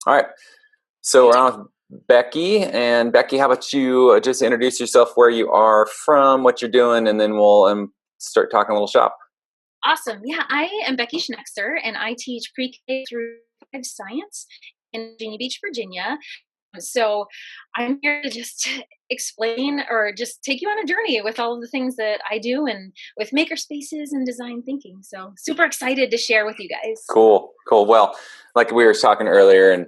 All right. So we're on with Becky. And Becky, how about you just introduce yourself, where you are from, what you're doing, and then we'll start talking a little shop. Awesome. Yeah, I am Becky Schnekser, and I teach pre-K through 5 science in Virginia Beach, Virginia. So I'm here to just explain or just take you on a journey with all of the things that I do and with makerspaces and design thinking. So super excited to share with you guys. Cool. Cool. Well, like we were talking earlier, and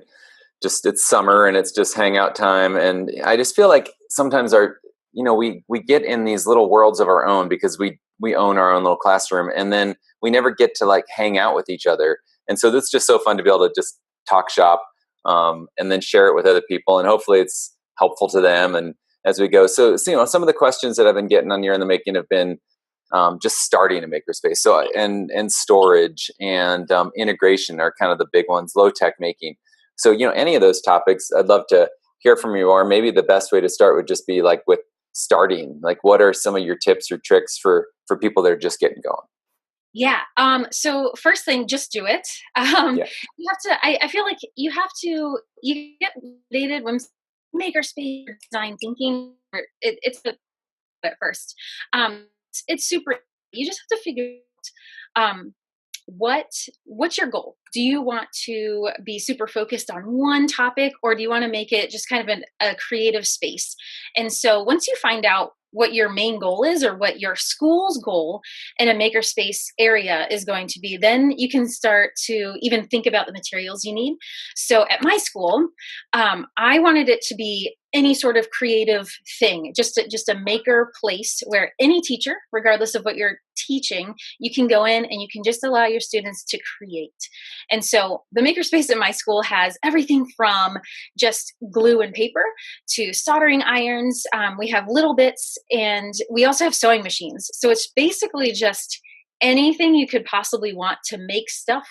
just it's summer and it's just hangout time. And I just feel like sometimes we get in these little worlds of our own because we own our own little classroom, and then we never get to like hang out with each other. And so this is just so fun to be able to just talk shop, and then share it with other people, and hopefully it's helpful to them. And as we go, so some of the questions that I've been getting on Year in the Making have been just starting a makerspace. So and storage and integration are kind of the big ones. Low tech making. So any of those topics, I'd love to hear from you. Or maybe the best way to start would just be like with starting. Like, what are some of your tips or tricks for people that are just getting going? Yeah. So first thing, just do it. Yeah. You have to, I feel like you get dated when makerspace design thinking, it's at first. It's super, you just have to figure out, what's your goal? Do you want to be super focused on one topic, or do you want to make it just kind of a creative space? And so once you find out what your main goal is, or what your school's goal in a makerspace area is going to be, then you can start to even think about the materials you need. So at my school, I wanted it to be any sort of creative thing, just a maker place where any teacher, regardless of what you're teaching, you can go in and you can just allow your students to create. And so the makerspace at my school has everything from just glue and paper to soldering irons. We have little bits, and we also have sewing machines. So it's basically just anything you could possibly want to make stuff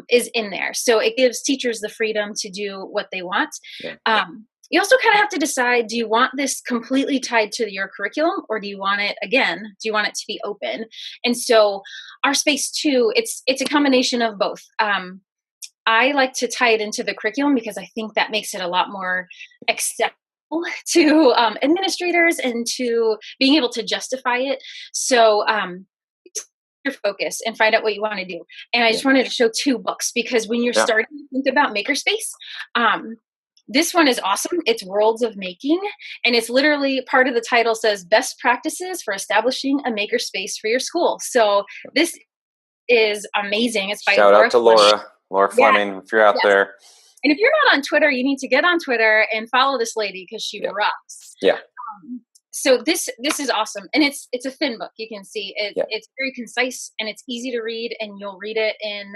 is in there. So it gives teachers the freedom to do what they want. Yeah. You also kind of have to decide, do you want this completely tied to your curriculum, or do you want it to be open? And so our space too, it's a combination of both. I like to tie it into the curriculum because I think that makes it a lot more acceptable to administrators and to being able to justify it. So your focus and find out what you want to do. And I just wanted to show 2 books, because when you're starting to think about makerspace, this one is awesome. It's Worlds of Making, and it's literally, part of the title says Best Practices for Establishing a Makerspace for Your School. So this is amazing. It's by Shout Laura out to Laura Fleming, if you're out there. And if you're not on Twitter, you need to get on Twitter and follow this lady, because she rocks. Yeah. So this is awesome, and it's a thin book. You can see it's very concise, and it's easy to read, and you'll read it in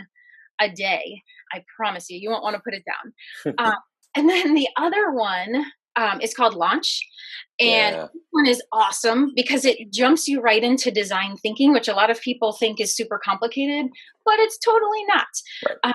a day. I promise you, you won't want to put it down. And then the other one is called Launch. And this one is awesome because it jumps you right into design thinking, which a lot of people think is super complicated, but it's totally not. Right.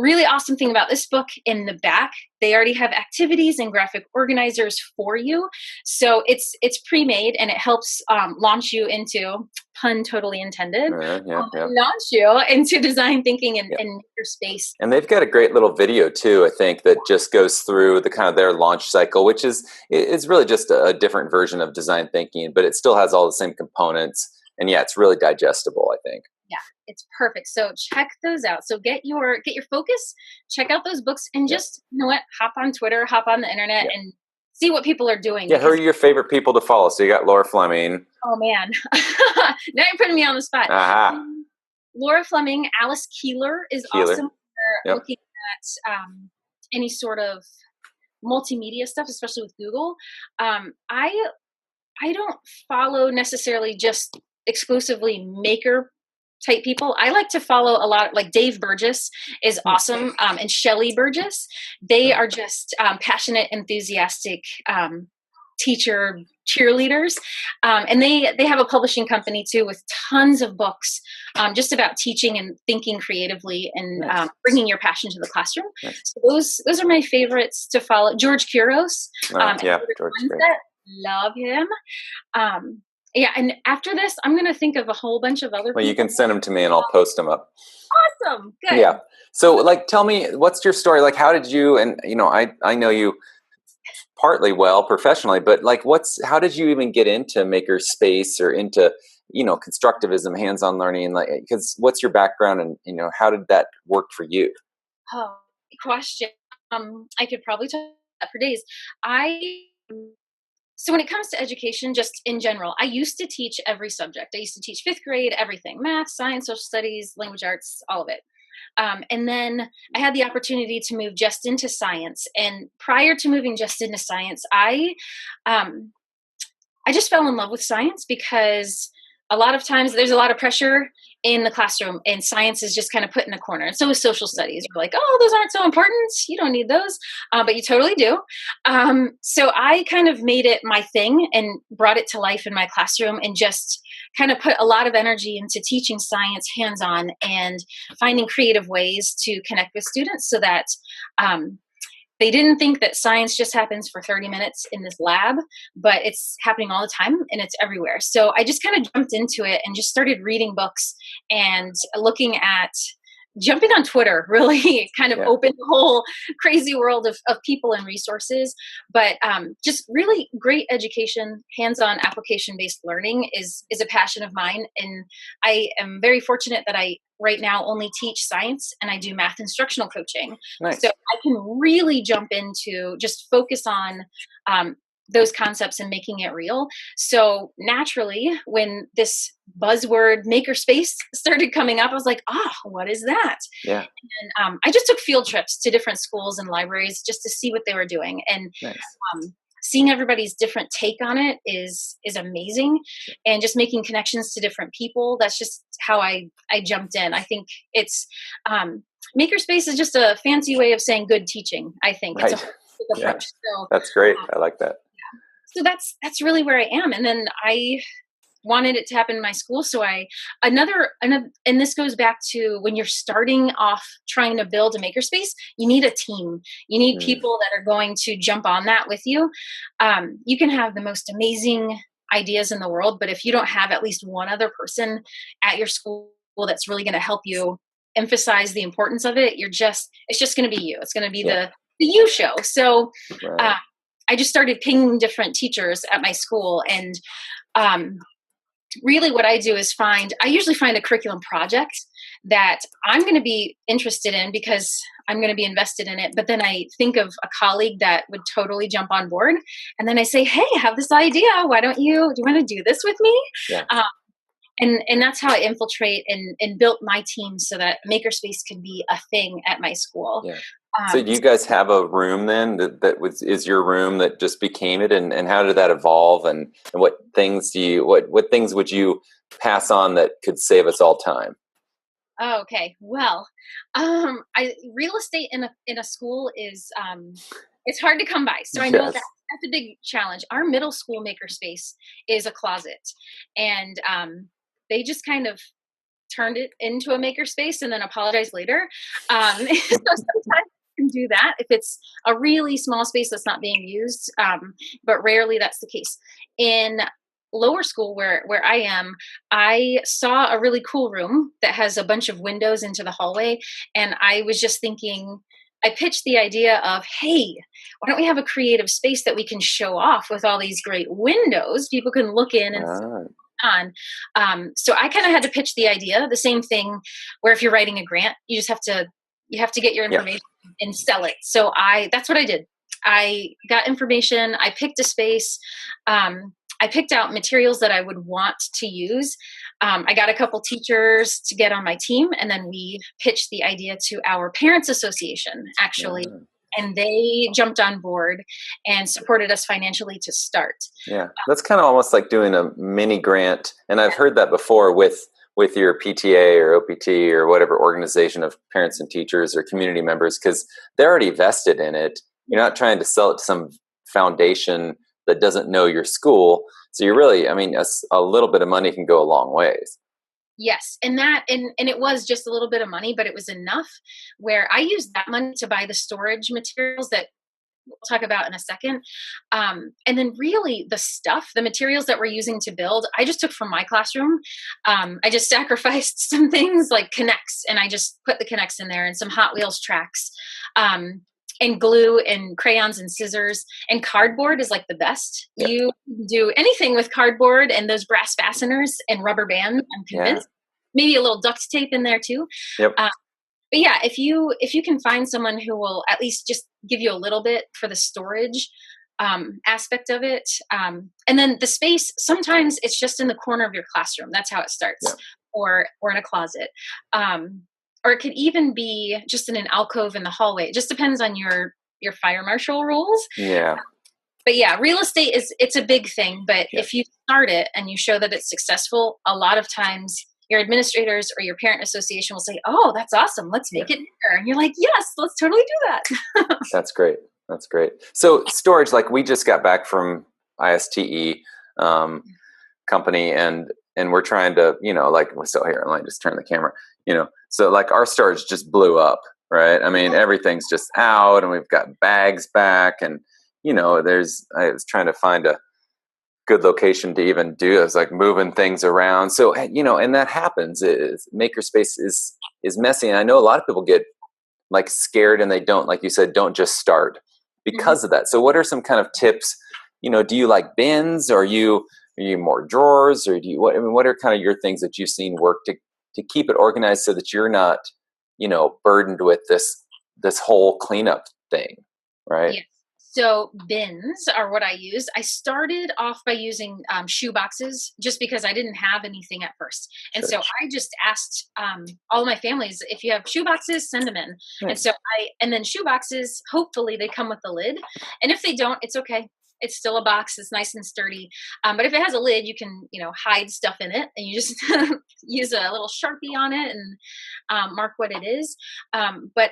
Really awesome thing about this book, in the back, they already have activities and graphic organizers for you. So it's pre-made, and it helps launch you into, pun totally intended, launch you into design thinking and your space. And they've got a great little video too, I think, that just goes through the kind of their launch cycle, which it's really just a different version of design thinking, but it still has all the same components. And it's really digestible, I think. Yeah, it's perfect. So check those out. So get your focus, check out those books, and just, hop on Twitter, hop on the internet, and see what people are doing. Yeah, who are your favorite people to follow? So you got Laura Fleming. Oh man, now you're putting me on the spot. Laura Fleming, Alice Keeler is awesome. They're looking at any sort of multimedia stuff, especially with Google. I don't follow necessarily just exclusively maker type people. I like to follow a lot, like Dave Burgess is awesome, and Shelley Burgess. They are just passionate, enthusiastic teacher cheerleaders, and they have a publishing company too with tons of books just about teaching and thinking creatively and bringing your passion to the classroom. So those are my favorites to follow. George Couros, George, love him. Yeah, and after this, I'm gonna think of a whole bunch of other Well, you people. can send them to me and I'll post them up. Awesome, good. Yeah. So like, tell me, what's your story? Like, how did you, and I know you partly well professionally, but like, how did you even get into maker space or into, constructivism, hands-on learning? And like, because what's your background and, how did that work for you? Oh, good question. I could probably talk about that for days. I So when it comes to education, just in general, I used to teach every subject. I used to teach fifth grade, everything: math, science, social studies, language arts, all of it. And then I had the opportunity to move just into science. And prior to moving just into science, um, I just fell in love with science because a lot of times there's a lot of pressure in the classroom and science is just kind of put in a corner. And so is social studies. We're like, oh, those aren't so important. You don't need those. But you totally do. So I kind of made it my thing and brought it to life in my classroom and just kind of put a lot of energy into teaching science hands on and finding creative ways to connect with students so that um, they didn't think that science just happens for 30 minutes in this lab, but it's happening all the time and it's everywhere. So I just kind of jumped into it and just started reading books and looking at jumping on Twitter really kind of Yeah. opened the whole crazy world of people and resources. But just really great education, hands-on application-based learning is a passion of mine. And I am very fortunate that I right now only teach science and I do math instructional coaching. So Nice. I can really jump into just focus on um, those concepts and making it real. So naturally, when this buzzword makerspace started coming up, I was like, what is that? Yeah. And I just took field trips to different schools and libraries just to see what they were doing. And Nice. seeing everybody's different take on it is amazing, and just making connections to different people. That's just how I jumped in. I think it's makerspace is just a fancy way of saying good teaching. I think it's a Right. holistic Yeah. approach. So That's great. I like that. that's really where I am. And then I wanted it to happen in my school. So and this goes back to when you're starting off trying to build a makerspace, you need a team. You need Mm. people that are going to jump on that with you. You can have the most amazing ideas in the world, but if you don't have at least one other person at your school that's really going to help you emphasize the importance of it, it's just going to be you. It's going to be Yeah. the you show. So Right. uh, I just started pinging different teachers at my school, and um, really what I do is I usually find a curriculum project that I'm going to be interested in because I'm going to be invested in it. But then I think of a colleague that would totally jump on board. And then I say, hey, I have this idea. Do you want to do this with me? Yeah. Uh, and that's how I infiltrate and built my team so that makerspace could be a thing at my school. Yeah. So do you So guys have a room then is your room that just became it, and how did that evolve, and what things what things would you pass on that could save us all time? Oh, okay. Well, I real estate in a school is it's hard to come by. So I know Yes. that's a big challenge. Our middle school makerspace is a closet, and they just kind of turned it into a makerspace and then apologized later. So sometimes you can do that if it's a really small space that's not being used, but rarely that's the case. In lower school where I am, I saw a really cool room that has a bunch of windows into the hallway, and I was just thinking, I pitched the idea of, hey, why don't we have a creative space that we can show off with all these great windows? People can look in and see Ah, on. So I kind of had to pitch the idea. The same thing where if you're writing a grant, you have to get your yeah. information and sell it. So that's what I did. I got information. I picked a space. I picked out materials that I would want to use. I got a couple teachers to get on my team, and then we pitched the idea to our parents association, actually, Ah, and they jumped on board and supported us financially to start. yeah. That's kind of almost like doing a mini grant, and I've heard that before with your PTA or OPT or whatever organization of parents and teachers or community members, because they're already vested in it. You're not trying to sell it to some foundation that doesn't know your school. So you really, I mean, a little bit of money can go a long ways. Yes, and it was just a little bit of money, but it was enough where I used that money to buy the storage materials that we'll talk about in a second. And then really the materials that we're using to build, I just took from my classroom. I just sacrificed some things like Connects, and I just put the Connects in there, and some Hot Wheels tracks. And glue and crayons and scissors, and cardboard is like the best. Yep. You can do anything with cardboard and those brass fasteners and rubber bands, I'm convinced. Maybe a little duct tape in there too. Yep. But yeah, if you can find someone who will at least just give you a little bit for the storage aspect of it, and then the space, sometimes it's just in the corner of your classroom. That's how it starts. Yep. Or in a closet. Or it could even be just in an alcove in the hallway. It just depends on your fire marshal rules. Yeah. But yeah, real estate it's a big thing. But if you start it and you show that it's successful, a lot of times your administrators or your parent association will say, "Oh, that's awesome. Let's make it bigger." And you're like, "Yes, let's totally do that." That's great. That's great. So storage, like we just got back from ISTE company, and we're trying to, like, so here, let me just turn the camera, so like our storage just blew up, right? I mean, everything's just out, and we've got bags back, and I was trying to find a good location to even do. I was like moving things around. So, and that happens. Makerspace is messy. And I know a lot of people get like scared, and they don't, like you said, don't just start because of that. So what are some kind of tips? Do you like bins, or are you more drawers, or what are kind of your things that you've seen work to keep it organized so that you're not, burdened with this whole cleanup thing, right? Yes. So bins are what I use. I started off by using shoe boxes just because I didn't have anything at first. And so I just asked all of my families, if you have shoe boxes, send them in. Nice. And then shoe boxes, hopefully they come with a lid. And if they don't, it's okay. It's still a box. It's nice and sturdy. But if it has a lid, you can, hide stuff in it, and you just use a little Sharpie on it and mark what it is. But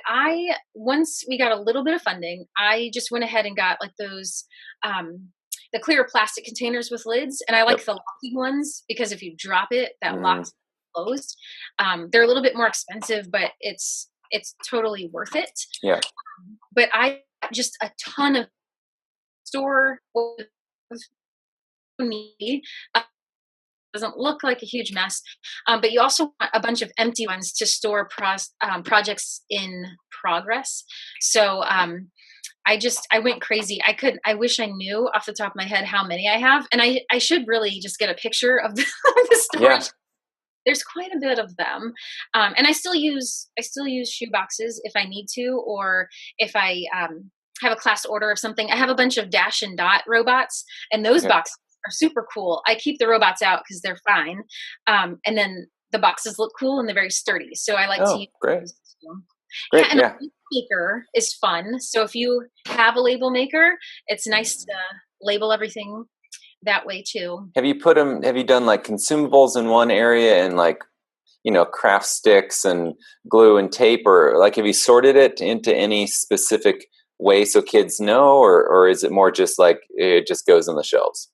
once we got a little bit of funding, I just went ahead and got like those, the clear plastic containers with lids. And I like the locky ones, because if you drop it, that locks closed. They're a little bit more expensive, but it's totally worth it. Yeah. But I just a ton of store me doesn't look like a huge mess, but you also want a bunch of empty ones to store projects in progress. So I went crazy. I wish I knew off the top of my head how many I have, and I should really just get a picture of the storage. Yeah. There's quite a bit of them, and I still use shoe boxes if I need to, or if I have a class order of something. I have a bunch of Dash and Dot robots, and those boxes are super cool. I keep the robots out because they're fine. And then the boxes look cool and they're very sturdy. So I like to use those too. Great. And a label maker is fun. So if you have a label maker, it's nice to label everything that way too. Have you done like consumables in one area and like, craft sticks and glue and tape, or like, have you sorted it into any specific way so kids know, or is it more just like it just goes on the shelves?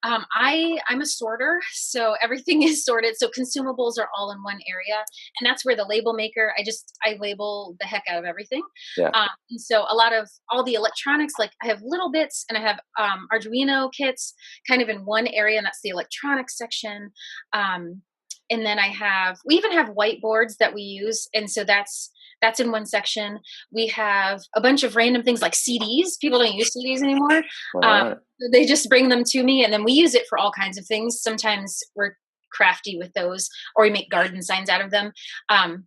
I'm a sorter, so everything is sorted. So consumables are all in one area, and that's where the label maker, I label the heck out of everything. Yeah. And so all the electronics, like I have little bits, and I have Arduino kits kind of in one area, and that's the electronics section. And then we even have whiteboards that we use, and so that's in one section. We have a bunch of random things like CDs. People don't use CDs anymore. Right. They just bring them to me, and then we use it for all kinds of things. Sometimes we're crafty with those, or we make garden signs out of them,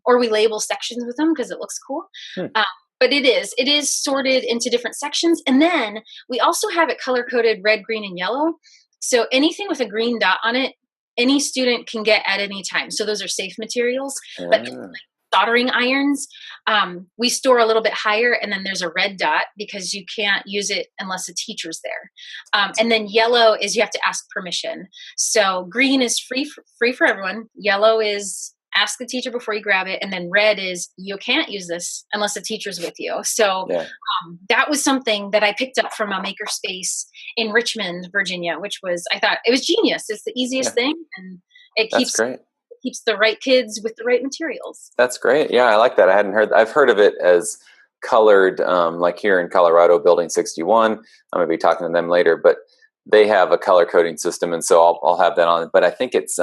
or we label sections with them because it looks cool. But it is sorted into different sections. And then we also have it color-coded red, green, and yellow. So anything with a green dot on it, any student can get at any time. So those are safe materials. But soldering irons, we store a little bit higher, and then there's a red dot because you can't use it unless a teacher's there. And then yellow is you have to ask permission. So green is free for everyone. Yellow is ask the teacher before you grab it. And then red is you can't use this unless the teacher's with you. So that was something that I picked up from a makerspace in Richmond, Virginia, which I thought it was genius. It's the easiest thing, and it keeps the right kids with the right materials. That's great. Yeah, I like that. I've heard of it as colored, like here in Colorado, Building 61. I'm going to be talking to them later, but they have a color coding system, and so I'll have that on. But I think it's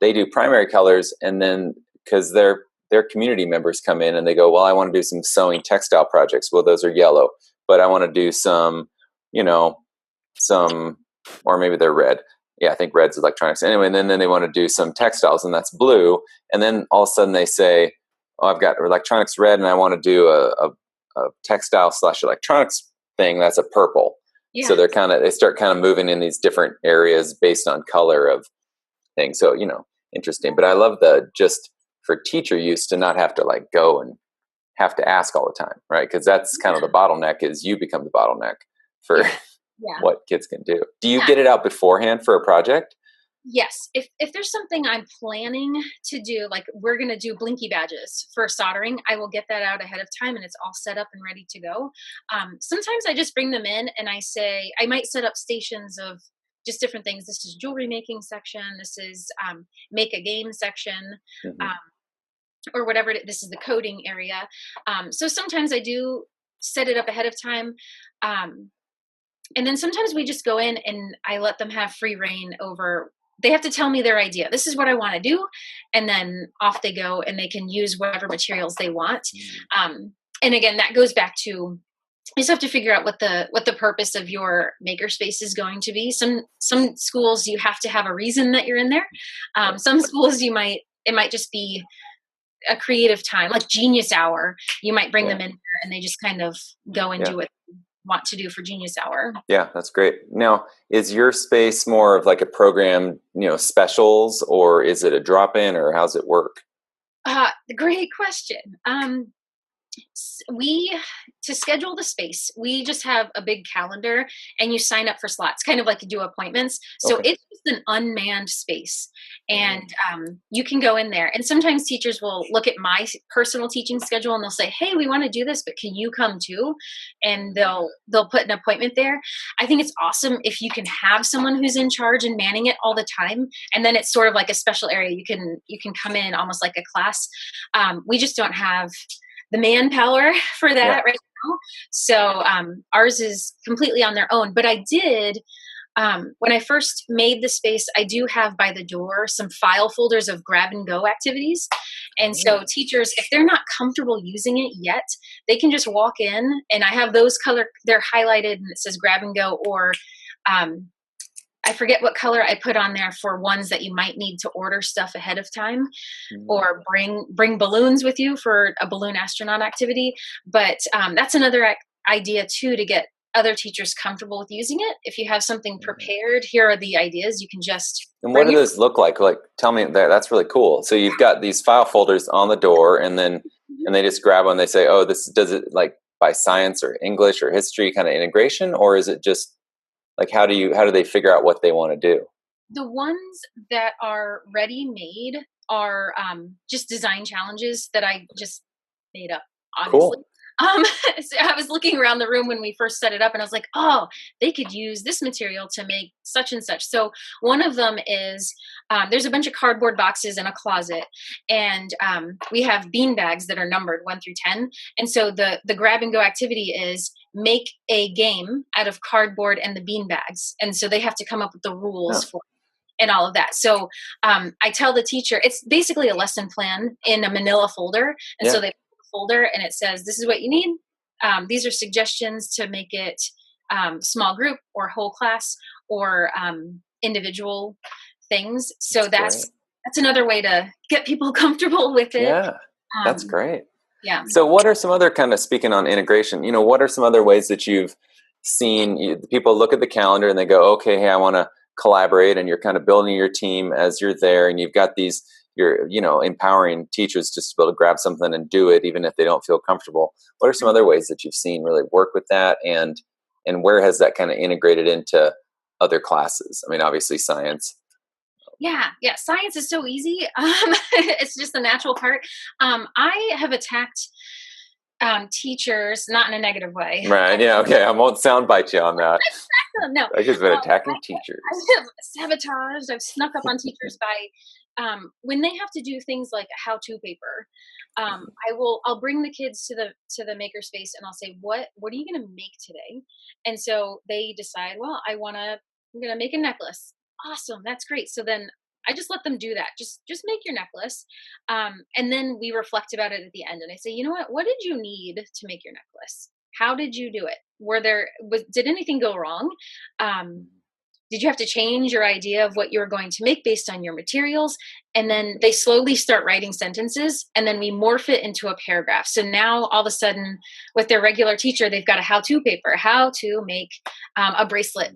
they do primary colors, and then because their community members come in and they go, well, I want to do some sewing textile projects. Well, those are yellow, but I want to do some, or maybe they're red. Yeah, I think red's electronics. Anyway, and then they want to do some textiles, and that's blue. And then all of a sudden they say, oh, I've got electronics red, and I want to do a textile / electronics thing. That's a purple. Yeah. So they start kind of moving in these different areas based on color of things. So, interesting. But I love just for teacher use to not have to go and have to ask all the time, right? Because that's kind of the bottleneck, is you become the bottleneck for what kids can do. Do you get it out beforehand for a project? Yes. If there's something I'm planning to do, like we're going to do blinky badges for soldering, I will get that out ahead of time and it's all set up and ready to go. Sometimes I just bring them in and I say, I might set up stations of just different things. This is jewelry making section. This is make a game section. Or whatever. This is the coding area. So sometimes I do set it up ahead of time. And then sometimes we just go in and I let them have free reign over, they have to tell me their idea. This is what I want to do. And then off they go and they can use whatever materials they want. And again, that goes back to, you just have to figure out what the purpose of your makerspace is going to be. Some schools you have to have a reason that you're in there. Some schools it might just be a creative time, like Genius Hour. You might bring them in there and they just kind of go and do what they want to do for Genius Hour. Yeah, that's great. Now, is your space more of like a program, specials, or is it a drop-in, or how's it work? Great question. To schedule the space, we just have a big calendar and you sign up for slots, kind of like you do appointments. So it's just an unmanned space, and you can go in there. And sometimes teachers will look at my personal teaching schedule and they'll say, hey, we want to do this, but can you come too? And they'll put an appointment there. I think it's awesome if you can have someone who's in charge and manning it all the time. And then it's sort of like a special area. You can come in almost like a class. We just don't have the manpower for that right now. So ours is completely on their own. But I did, when I first made the space, I do have by the door some file folders of grab and go activities. And so teachers, if they're not comfortable using it yet, they can just walk in and I have those they're highlighted and it says grab and go, or I forget what color I put on there for ones that you might need to order stuff ahead of time, or bring balloons with you for a balloon astronaut activity. But that's another idea too, to get other teachers comfortable with using it. If you have something prepared, here are the ideas. You can just. And what do those look like? Like, tell me that. That's really cool. So you've got these file folders on the door, and then and they just grab one. They say, "Oh, does it like by science or English or history kind of integration, or is it just like how do they figure out what they want to do?" The ones that are ready made are just design challenges that I just made up, honestly. Cool. So I was looking around the room when we first set it up and I was like, oh, they could use this material to make such and such. So one of them is, there's a bunch of cardboard boxes in a closet, and we have bean bags that are numbered 1 through 10. And so the grab and go activity is make a game out of cardboard and the bean bags. And so they have to come up with the rules for it and all of that. So I tell the teacher, it's basically a lesson plan in a manila folder. And so they folder and it says, this is what you need. These are suggestions to make it small group or whole class or individual things. So that's another way to get people comfortable with it. Yeah, that's great. Yeah. So what are some other kind of, speaking on integration, what are some other ways that you've seen people look at the calendar and they go, okay, hey, I want to collaborate, and you're kind of building your team as you're there, and you've got these, you're empowering teachers just to be able to grab something and do it even if they don't feel comfortable. What are some other ways that you've seen really work with that, and where has that kind of integrated into other classes? I mean, obviously science. Yeah, science is so easy. It's just the natural part. I have attacked teachers, not in a negative way. Right, yeah, okay. I won't soundbite you on that. No. I've just been attacking teachers. I have sabotaged. I've snuck up on teachers by when they have to do things like a how-to paper, I'll bring the kids to the makerspace and I'll say, what are you going to make today? And so they decide, well, I'm going to make a necklace. Awesome. That's great. So then I just let them do that. Just make your necklace. And then we reflect about it at the end. And I say, you know what did you need to make your necklace? How did you do it? Did anything go wrong? Did you have to change your idea of what you were going to make based on your materials? And then they slowly start writing sentences, and then we morph it into a paragraph. So now all of a sudden, with their regular teacher, they've got a how-to paper, how to make a bracelet.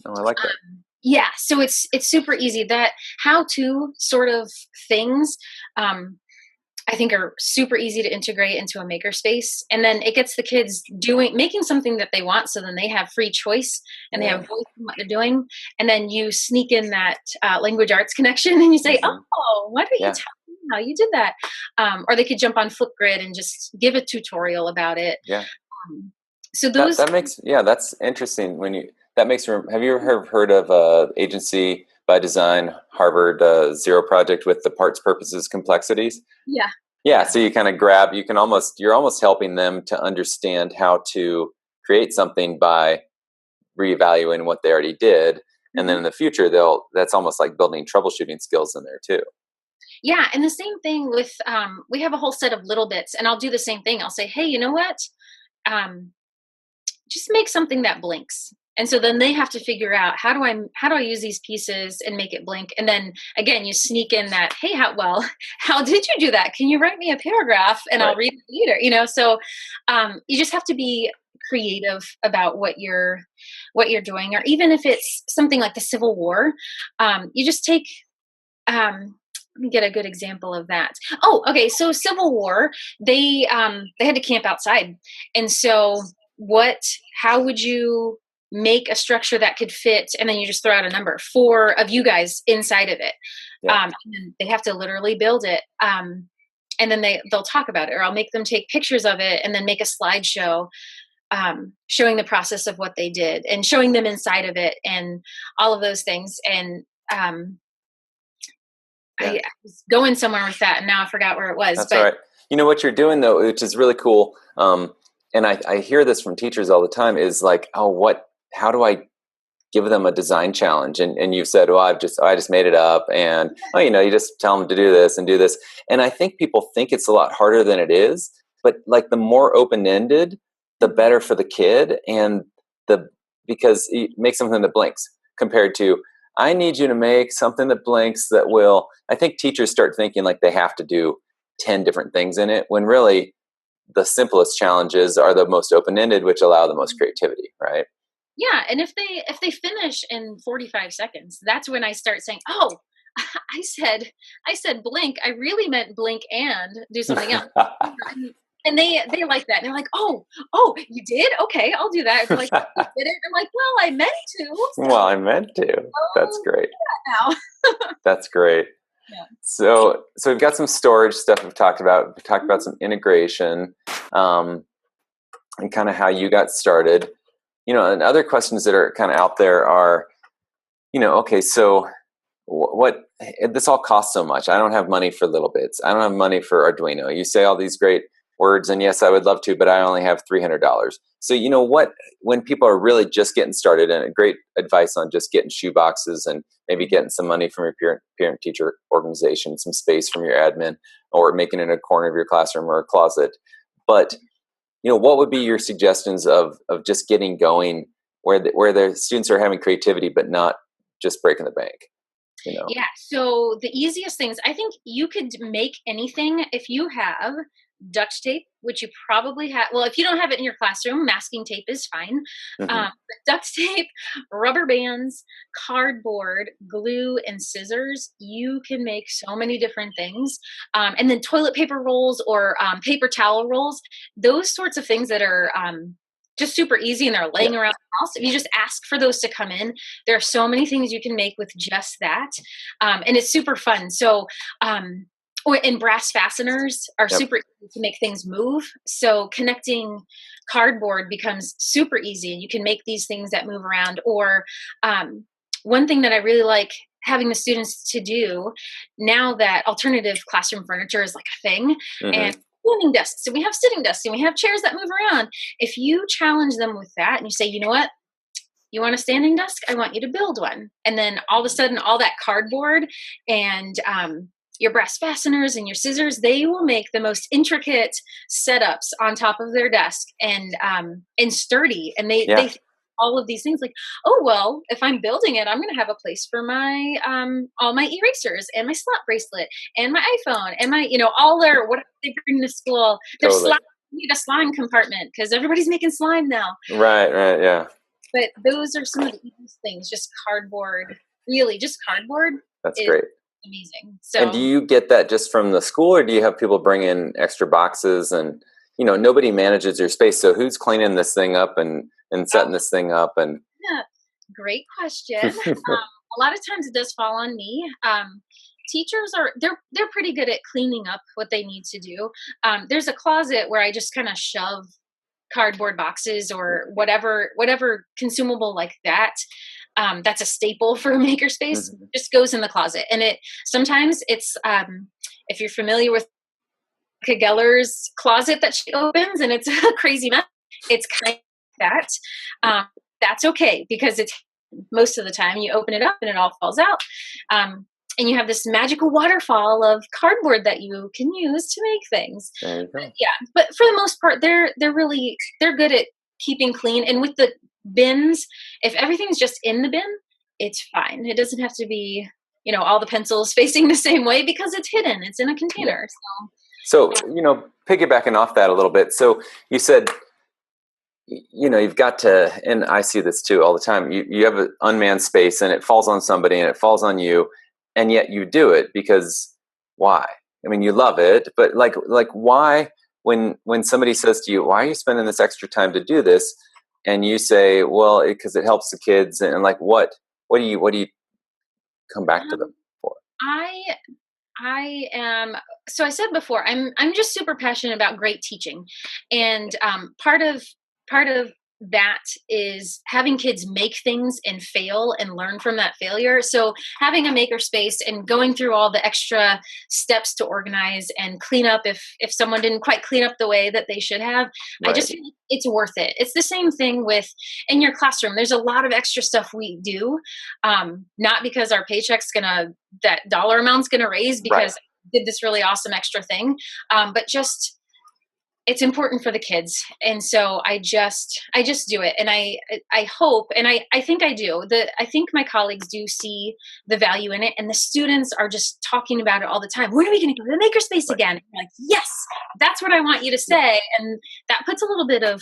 Oh, I like that. Yeah, so it's super easy. That how-to sort of things, I think, are super easy to integrate into a makerspace, and then it gets the kids making something that they want. So then they have free choice and they have voice in what they're doing. And then you sneak in that language arts connection, and you say, "Oh, why don't you tell me how you did that?" Or they could jump on Flipgrid and just give a tutorial about it. Yeah. So those that's interesting. Have you ever heard of agency by design, Harvard Zero Project with the parts, purposes, complexities? Yeah, so you're almost helping them to understand how to create something by reevaluating what they already did. And then in the future, that's almost like building troubleshooting skills in there too. Yeah, and the same thing with we have a whole set of little bits, and I'll do the same thing. I'll say, hey, you know what? Just make something that blinks. And so then they have to figure out how do I use these pieces and make it blink. And then again, you sneak in that, hey, how did you do that? Can you write me a paragraph and I'll read it later? So you just have to be creative about what you're doing. Or even if it's something like the Civil War, you just take let me get a good example of that. Oh, okay. So Civil War, they had to camp outside. And so how would you make a structure that could fit? And then you just throw out a number, 4 of you guys inside of it. And then they have to literally build it. And then they'll talk about it, or I'll make them take pictures of it and then make a slideshow showing the process of what they did and showing them inside of it and all of those things. And I was going somewhere with that, and now I forgot where it was. That's all right. You know what you're doing though, which is really cool. And I hear this from teachers all the time, is like, how do I give them a design challenge? And you said, well, I just made it up, and you just tell them to do this and do this. And I think people think it's a lot harder than it is, but like the more open-ended, the better for the kid, and because it makes something that blinks compared to, I need you to make something that blinks that will. I think teachers start thinking like they have to do 10 different things in it, when really the simplest challenges are the most open-ended, which allow the most creativity, right? Yeah, and if they finish in 45 seconds, that's when I start saying, "Oh, I said blink. I really meant blink and do something else." And they like that. And they're like, "Oh, you did? Okay, I'll do that." They're like, "You did it?" I'm like, "Well, I meant to." So, well, I meant to. That's great. Now. That's great. Yeah. So we've got some storage stuff we've talked about. We've talked about some integration, and kind of how you got started. And other questions that are kind of out there are, okay, so what this all costs so much. I don't have money for little bits. I don't have money for Arduino. You say all these great words, and yes, I would love to, but I only have $300. So when people are really just getting started, and a great advice on just getting shoe boxes and maybe getting some money from your parent teacher organization, some space from your admin, or making it a corner of your classroom or a closet. But what would be your suggestions of just getting going where the students are having creativity, but not just breaking the bank? Yeah. So the easiest things, I think you could make anything if you have duct tape, which you probably have. Well, if you don't have it in your classroom, masking tape is fine. But duct tape, rubber bands, cardboard, glue, and scissors, you can make so many different things. And then toilet paper rolls or paper towel rolls, those sorts of things that are just super easy and they're laying around the house. If you just ask for those to come in, there are so many things you can make with just that. And it's super fun. So, and brass fasteners are super easy to make things move. So connecting cardboard becomes super easy. You can make these things that move around. Or one thing that I really like having the students to do now that alternative classroom furniture is like a thing, Mm-hmm. and standing desks, and we have sitting desks, and we have chairs that move around. If you challenge them with that and you say, you know what, you want a standing desk? I want you to build one. And then all of a sudden, all that cardboard and your brass fasteners and your scissors, they will make the most intricate setups on top of their desk, and sturdy. And Yeah. they all of these things like, oh, well, if I'm building it, I'm going to have a place for my all my erasers and my slot bracelet and my iPhone and my, all their, what they bring to school, their Totally. slime. Need a slime compartment because everybody's making slime now. Right. Right. Yeah. But those are some of the easiest things. Just cardboard, really, just cardboard That's is great. amazing. And do So you get that just from the school, or do you have people bring in extra boxes? And nobody manages your space, so who's cleaning this thing up and setting this thing up? And yeah, great question. A lot of times it does fall on me. Teachers are they're pretty good at cleaning up what they need to do. There's a closet where I just kind of shove cardboard boxes or whatever consumable like that. That's a staple for a makerspace. Mhm. Just goes in the closet, and it sometimes it's if you're familiar with Geller's closet that she opens, and it's a crazy mess. It's kind of that. That's okay because it's most of the time you open it up and it all falls out. And you have this magical waterfall of cardboard that you can use to make things. There you go. Yeah, but for the most part, they're good at keeping clean. And with the bins, if everything's just in the bin, it's fine. It doesn't have to be, all the pencils facing the same way because it's hidden. It's in a container. So, piggybacking off that a little bit. So you said, you've got to, and I see this too all the time. You have an unmanned space and it falls on somebody and it falls on you, and yet you do it because why? I mean, you love it, but like why? When somebody says to you, "Why are you spending this extra time to do this?" and you say, "Well, because it helps the kids," and like what do you come back to them for? I I am so I said before, I'm just super passionate about great teaching. And part of that is having kids make things and fail and learn from that failure. So having a maker space and going through all the extra steps to organize and clean up if someone didn't quite clean up the way that they should have, I Right. just feel like it's worth it. It's the same thing with in your classroom. There's a lot of extra stuff we do, not because our paycheck's gonna that dollar amount's gonna raise Right. because did this really awesome extra thing, but just it's important for the kids. And so I just do it. And I hope, and I think I do, I think my colleagues do see the value in it, and the students are just talking about it all the time. When are we going to go to the makerspace Right. again? And I'm like, yes, that's what I want you to say. And that puts a little bit of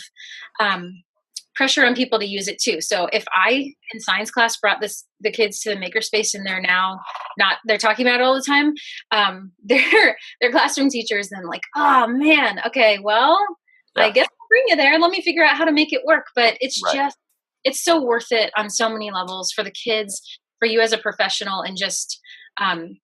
pressure on people to use it too. So if I in science class brought the kids to the makerspace and they're talking about it all the time, their classroom teachers then like, oh man, okay, well, I Yeah. guess I'll bring you there. Let me figure out how to make it work. But Right. it's so worth it on so many levels for the kids, for you as a professional, and just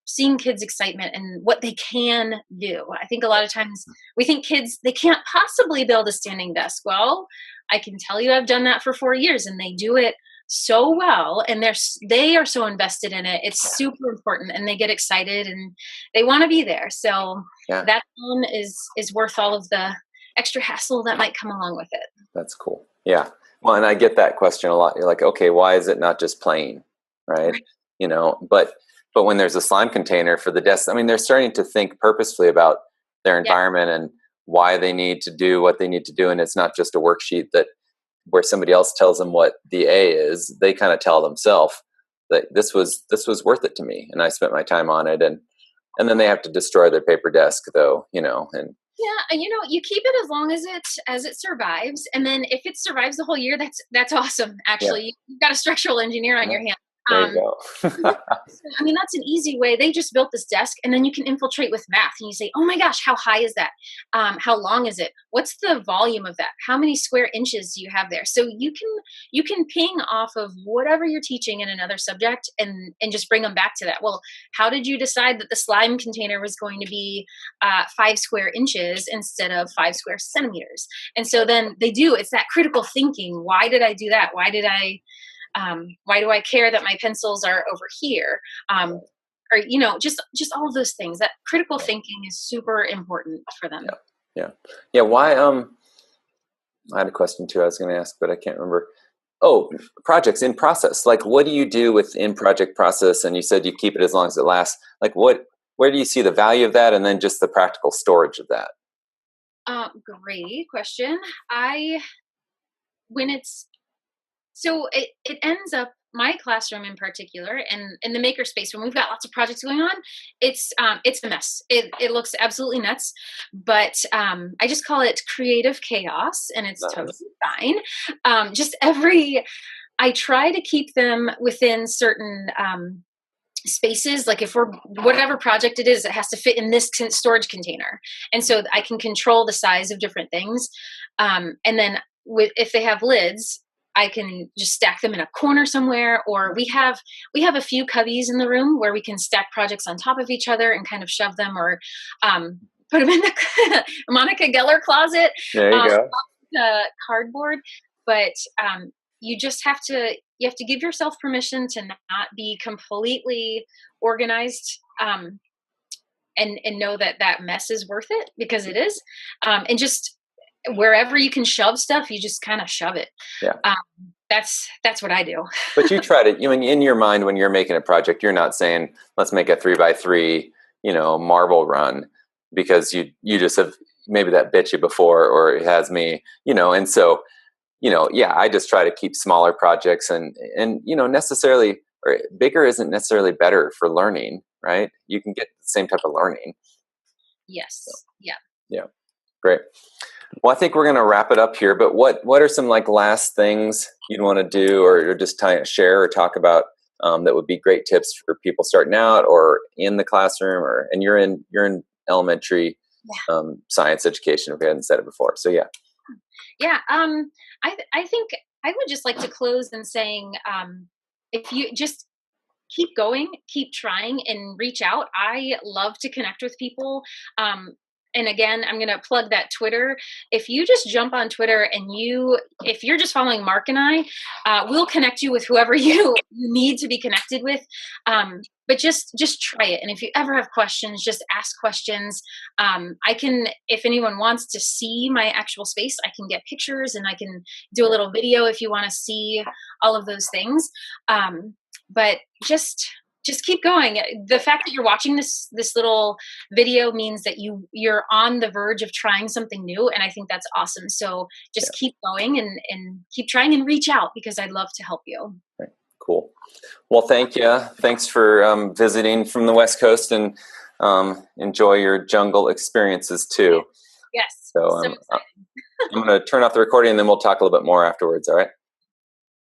seeing kids' excitement and what they can do. I think a lot of times we think kids, they can't possibly build a standing desk. Well, I can tell you I've done that for 4 years and they do it so well, and they are so invested in it. It's super important, and they get excited and they want to be there. So Yeah. that one is worth all of the extra hassle that might come along with it. That's cool. Yeah. Well, and I get that question a lot. You're like, okay, why is it not just plain? Right. Right. But when there's a slime container for the desk, I mean, they're starting to think purposefully about their Yeah. environment and why they need to do what they need to do. And it's not just a worksheet where somebody else tells them what the A is. They kind of tell themselves that this was worth it to me, and I spent my time on it. And then they have to destroy their paper desk though, and Yeah, and you keep it as long as it survives, and then if it survives the whole year, that's awesome. yeah, Actually, you've got a structural engineer on your hand. there you Um, go. I mean, that's an easy way. They just built this desk, and then you can infiltrate with math, and you say, "Oh my gosh, how high is that? How long is it? What's the volume of that? How many square inches do you have there?" So you can ping off of whatever you're teaching in another subject, and just bring them back to that. Well, how did you decide that the slime container was going to be 5 square inches instead of 5 square centimeters? And so then they do. It's that critical thinking. Why did I do that? Why did I Why do I care that my pencils are over here? Or, just all of those things. That critical thinking is super important for them. Yeah. Why? I had a question too I was going to ask, but I can't remember. Oh, projects in process. Like, what do you do with in project process? And you said you keep it as long as it lasts. Like, where do you see the value of that, and then just the practical storage of that? Great question. When it's so it ends up, my classroom in particular, and in the makerspace, when we've got lots of projects going on, it's a mess. It looks absolutely nuts, but I just call it creative chaos, and it's totally Nice. fine. I try to keep them within certain spaces. Like, if we're, whatever project it is, it has to fit in this storage container, and so I can control the size of different things. And then if they have lids, I can just stack them in a corner somewhere, or we have a few cubbies in the room where we can stack projects on top of each other and kind of shove them, or put them in the Monica Geller closet, There you go. the cardboard. But you just have to give yourself permission to not be completely organized, and know that mess is worth it, because it is. And just wherever you can shove stuff, you just kind of shove it. Yeah. That's what I do. But you try to, in your mind, when you're making a project, you're not saying, let's make a 3x3, marble run, because you just have, maybe that bit you before, or it has me, and so, I just try to keep smaller projects, and necessarily, or bigger isn't necessarily better for learning, right? You can get the same type of learning. Yes. So, Yeah. yeah. Great. Well, I think we're going to wrap it up here, but what are some last things you'd want to do, or just share or talk about, that would be great tips for people starting out or in the classroom, and you're in elementary, science education, if we hadn't said it before. So yeah. I think I would just like to close in saying, if you just keep going, keep trying, and reach out. I love to connect with people. And again, I'm going to plug that Twitter. If you just jump on Twitter, and if you're just following Mark and I, we'll connect you with whoever you need to be connected with. But just try it. And if you ever have questions, just ask questions. I can, if anyone wants to see my actual space, I can get pictures, and I can do a little video if you want to see all of those things. But just keep going. The fact that you're watching this little video means that you're on the verge of trying something new, and I think that's awesome. So just keep going, and keep trying, and reach out, because I'd love to help you. Right. Cool. Well, thank you. Thanks for visiting from the West Coast, and enjoy your jungle experiences too. Yes. So I'm going to turn off the recording, and then we'll talk a little bit more afterwards. All right.